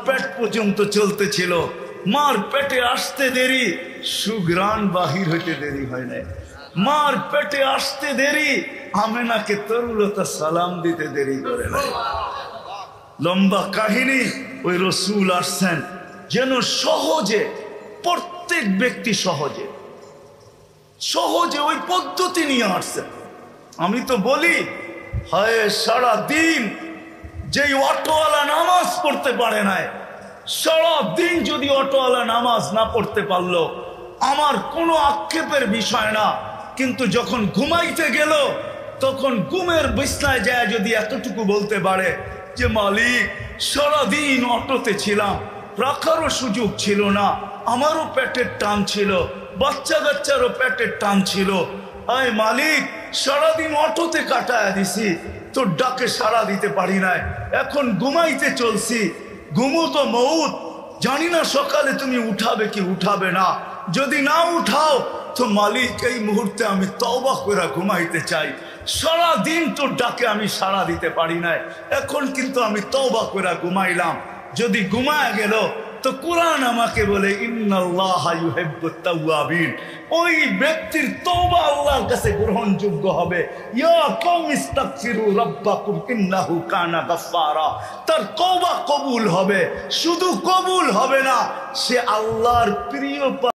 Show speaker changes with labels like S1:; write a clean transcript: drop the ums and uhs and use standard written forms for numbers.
S1: পেট পর্যন্ত চলতেছিল। মার পেটে আসতে দেরি, সুঘ্রাণ বাহির হইতে দেরি হয় নাই। মার পেটে আসতে দেরি, আমেনাকে তরুলতা সালাম দিতে দেরি করে নাই। লম্বা কাহিনী। ওই রসুল আসছেন যেন সহজে, প্রত্যেক ব্যক্তি সহজে সহজে ওই পদ্ধতি নিয়ে আসছেন। আমি তো বলি, হয় সারা দিন যেই অটোওয়ালা নামাজ পড়তে পারে নাই, সারা দিন যদি অটোওয়ালা নামাজ না পড়তে পারলো, আমার কোনো আক্ষেপের বিষয় না। কিন্তু যখন ঘুমাইতে গেল, তখন ঘুমের বিছনায় যায় যদি এতটুকু বলতে পারে যে মালিক সারাদিন অটোতে ছিলাম, রাখারও সুযোগ ছিল না, আমারও পেটের টান ছিল, বাচ্চা কাচ্চারও পেটের টান ছিল, আয় মালিক সারাদিন অটোতে কাটায় দিছি, তোর ডাকে সাড়া দিতে পারি নাই, এখন ঘুমাইতে চলছি, ঘুমো তো মউত, জানি না সকালে তুমি উঠাবে কি উঠাবে না, যদি না উঠাও তো মালিক এই মুহূর্তে আমি তওবা করে ঘুমাইতে চাই, সারা দিন তোর ডাকে আমি সাড়া দিতে পারি নাই, এখন কিন্তু আমি তওবা করে ঘুমাইলাম। যদি ঘুমায় গেল তো কোরআন আমাকে বলে ইন্নাল্লাহা ইউহিব্বুত তাওয়াবিন, ওই ব্যক্তির তওবা আল্লাহর কাছে গ্রহণযোগ্য হবে। ইয়া কওম ইস্তাগফিরু রাব্বাকুম ইন্নাহু কানা গাফফারা, তার তওবা কবুল হবে। শুধু কবুল হবে না, সে আল্লাহর প্রিয়